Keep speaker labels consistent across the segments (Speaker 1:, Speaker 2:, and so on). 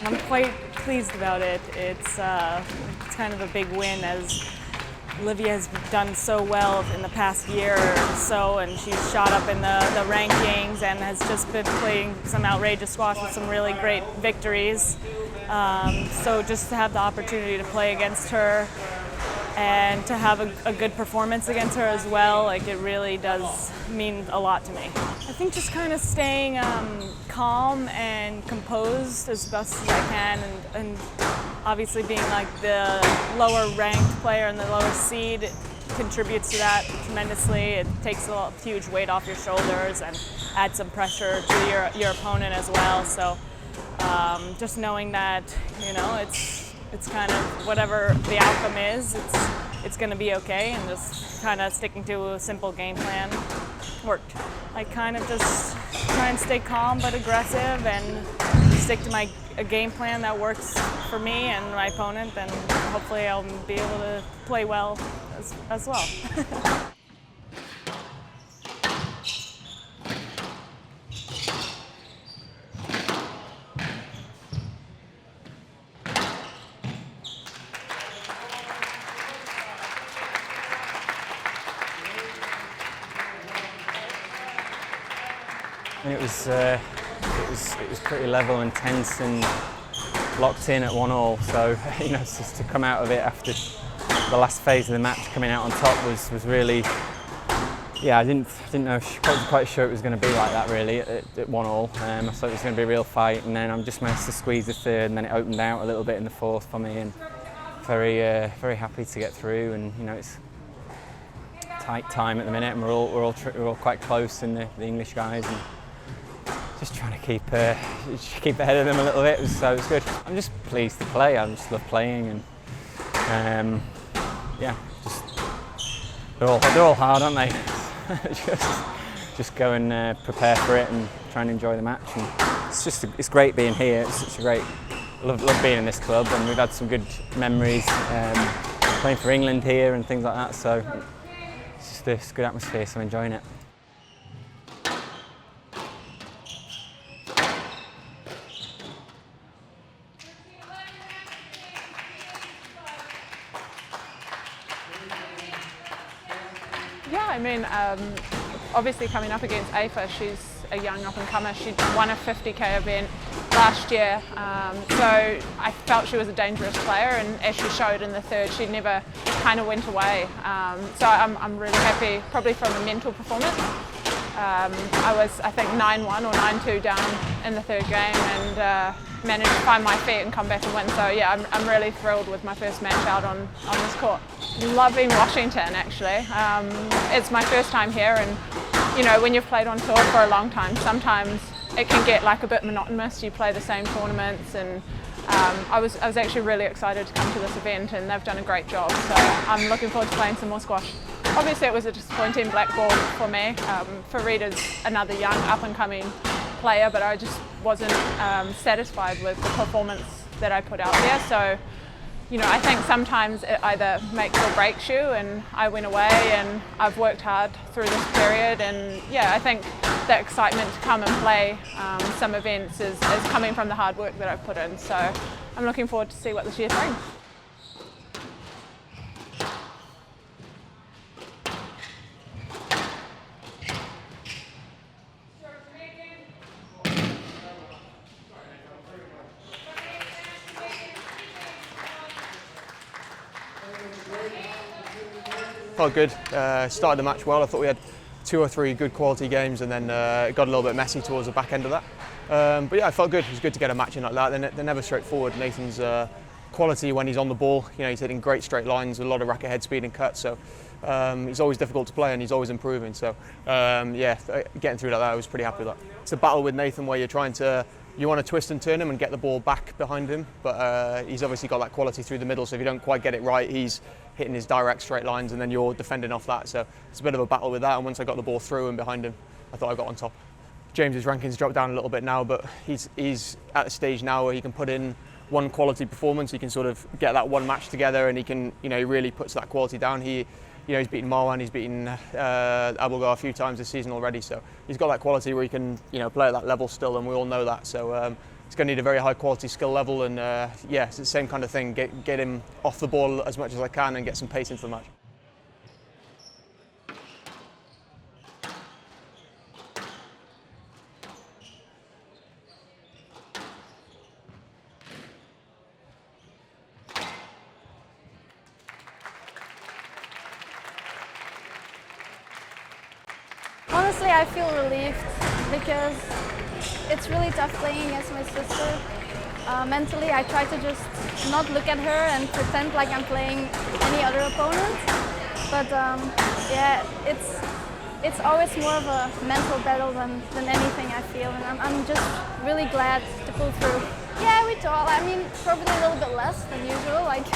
Speaker 1: I'm quite pleased about it. It's kind of a big win, as Olivia has done so well in the past year or so, and she's shot up in the rankings and has just been playing some outrageous squash with some really great victories. So just to have the opportunity to play against her and to have a good performance against her as well, like, it really does mean a lot to me. I think just kind of staying calm and composed as best as I can, and obviously being like the lower ranked player and the lower seed contributes to that tremendously. It takes a huge weight off your shoulders and adds some pressure to your opponent as well. So just knowing that, you know, it's kind of whatever the outcome is, it's going to be okay, and just kind of sticking to a simple game plan worked. I kind of just try and stay calm but aggressive and stick to a game plan that works for me and my opponent, and hopefully I'll be able to play well as well.
Speaker 2: And it was pretty level and tense and locked in at 1-1. So, you know, just to come out of it after the last phase of the match, coming out on top was really, yeah, I didn't know, wasn't quite sure it was going to be like that really at 1-1. I thought it was going to be a real fight, and then I just managed to squeeze the third, and then it opened out a little bit in the fourth for me, and very happy to get through. And you know, it's tight time at the minute, and we're all quite close, and the English guys, and just trying to keep ahead of them a little bit. So it was good. I'm just pleased to play. I just love playing, and yeah, they're all hard, aren't they? just go and prepare for it and try and enjoy the match. And it's great being here. It's such a great, love being in this club, and we've had some good memories playing for England here and things like that. So it's just this good atmosphere, so I'm enjoying it.
Speaker 3: Yeah, I mean, obviously coming up against Aoife, she's a young up-and-comer. She won a 50k event last year, so I felt she was a dangerous player, and as she showed in the third, she never kind of went away. So I'm really happy, probably from a mental performance. I was, I think, 9-1 or 9-2 down in the third game, and managed to find my feet and come back and win. So yeah, I'm really thrilled with my first match out on this court. Loving Washington, actually. It's my first time here, and you know, when you've played on tour for a long time, sometimes it can get like a bit monotonous. You play the same tournaments, and I was actually really excited to come to this event, and they've done a great job. So I'm looking forward to playing some more squash. Obviously it was a disappointing black ball for me. Farida's another young up-and-coming player, but I just wasn't satisfied with the performance that I put out there. So, you know, I think sometimes it either makes or breaks you, and I went away and I've worked hard through this period, and yeah, I think the excitement to come and play some events is coming from the hard work that I've put in. So I'm looking forward to see what this year brings.
Speaker 4: Felt good. Started the match well. I thought we had 2 or 3 good quality games, and then it got a little bit messy towards the back end of that. But yeah, I felt good. It was good to get a match in like that. They're never straightforward. Nathan's quality when he's on the ball. You know, he's hitting great straight lines with a lot of racket head speed and cuts. So he's always difficult to play, and he's always improving. So yeah, getting through like that, I was pretty happy with that. It's a battle with Nathan where you want to twist and turn him and get the ball back behind him, but he's obviously got that quality through the middle, so if you don't quite get it right, he's hitting his direct straight lines, and then you're defending off that. So it's a bit of a battle with that, and once I got the ball through and behind him, I thought I got on top. James's rankings dropped down a little bit now, but he's at a stage now where he can put in one quality performance. He can sort of get that one match together, and he can, you know, he really puts that quality down. He's beaten Marwan, he's beaten Abulgar a few times this season already, so he's got that quality where he can, you know, play at that level still, and we all know that. So he's going to need a very high quality skill level, and yeah, it's the same kind of thing. Get him off the ball as much as I can and get some pace into the match.
Speaker 5: Honestly, I feel relieved because it's really tough playing against my sister. Mentally, I try to just not look at her and pretend like I'm playing any other opponent. But yeah, it's always more of a mental battle than anything, I feel, and I'm just really glad to pull through. Yeah, we talk. I mean, probably a little bit less than usual. Like,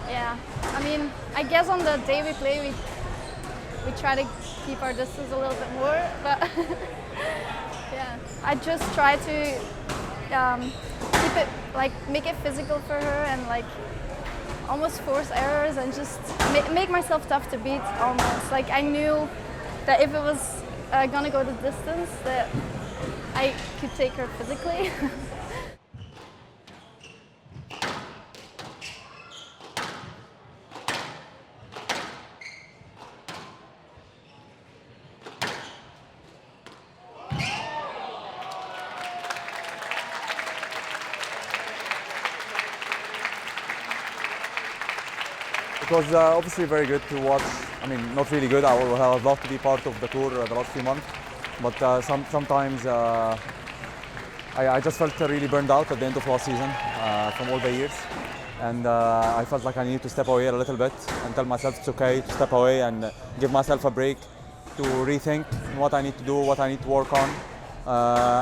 Speaker 5: yeah. I mean, I guess on the day we play, we try to keep our distance a little bit more, but yeah, I just try to keep it, like, make it physical for her and like almost force errors and just make myself tough to beat almost. Like, I knew that if it was gonna go the distance, that I could take her physically.
Speaker 6: It was obviously very good to watch. I mean, not really good. I would love to be part of the tour the last few months, but sometimes I just felt really burned out at the end of last season from all the years, and I felt like I needed to step away a little bit and tell myself it's okay to step away and give myself a break to rethink what I need to do, what I need to work on,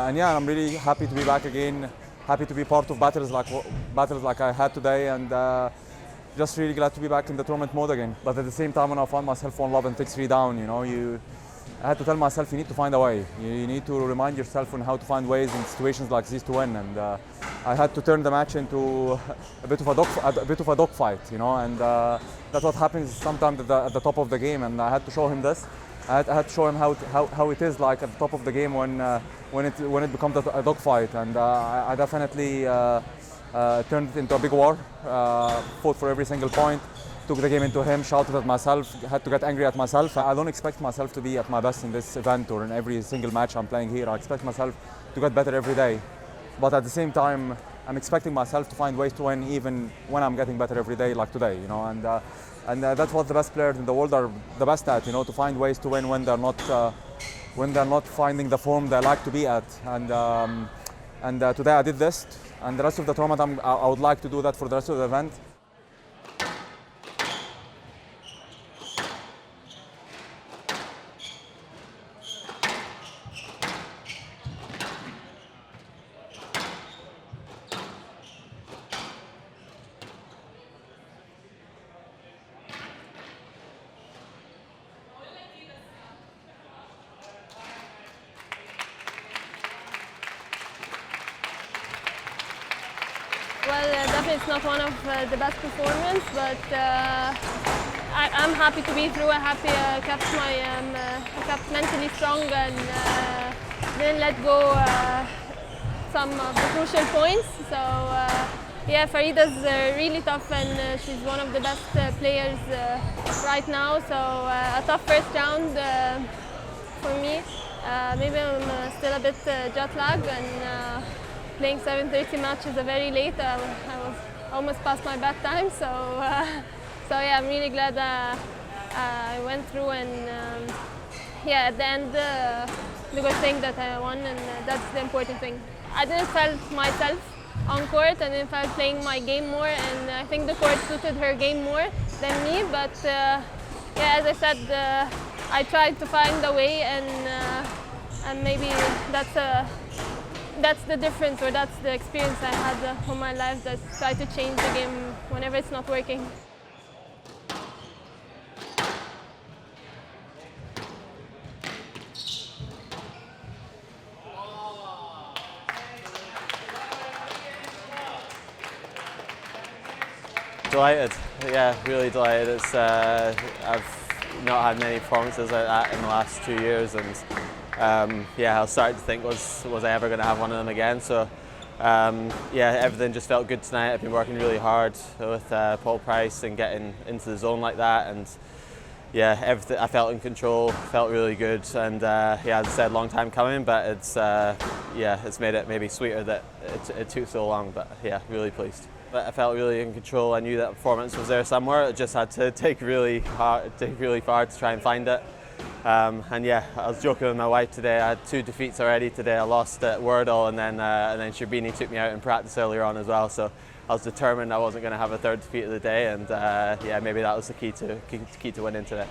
Speaker 6: and yeah, I'm really happy to be back again. Happy to be part of battles like I had today, and just really glad to be back in the tournament mode again. But at the same time, when I found myself on Lobban 6-3 down, you know, I had to tell myself you need to find a way. You need to remind yourself on how to find ways in situations like this to win. And I had to turn the match into a bit of a dogfight, you know. And that's what happens sometimes at the top of the game. And I had to show him this. I had to show him how it is like at the top of the game when it becomes a dogfight. And I definitely. Turned it into a big war, fought for every single point, took the game into him, shouted at myself, had to get angry at myself. I don't expect myself to be at my best in this event or in every single match I'm playing here. I expect myself to get better every day. But at the same time, I'm expecting myself to find ways to win even when I'm getting better every day like today, you know. And that's what the best players in the world are the best at, you know, to find ways to win when they're not finding the form they like to be at. And today I did this. And the rest of the tournament, I would like to do that for the rest of the event.
Speaker 7: Well, definitely it's not one of the best performances, but I'm happy to be through. I'm happy I kept mentally strong and didn't let go some of the crucial points. So yeah, Farida's really tough and she's one of the best players right now. So a tough first round for me. Maybe I'm still a bit jet lagged and playing 7:30 matches very late. I was almost past my bedtime, so yeah, I'm really glad I went through, and yeah, at the end, the good thing that I won, and that's the important thing. I didn't feel myself on court, and didn't feel playing my game more, and I think the court suited her game more than me. But yeah, as I said, I tried to find a way, and maybe that's the difference, or that's the experience I had all my life, that try to change the game whenever it's not working.
Speaker 8: Delighted, yeah, really delighted. It's, I've not had many performances like that in the last 2 years, and yeah, I was starting to think, was I ever going to have one of them again? So yeah, everything just felt good tonight. I've been working really hard with Paul Price and getting into the zone like that, and yeah, everything, I felt in control, felt really good, and yeah, as I said, long time coming, but it's yeah, it's made it maybe sweeter that it took so long, but yeah, really pleased. But I felt really in control. I knew that performance was there somewhere. I just had to take really far to try and find it. And yeah, I was joking with my wife today. I had 2 defeats already today. I lost at Wordle, and then Sherbini took me out in practice earlier on as well. So I was determined I wasn't going to have a 3rd defeat of the day, and yeah, maybe that was the key to winning today.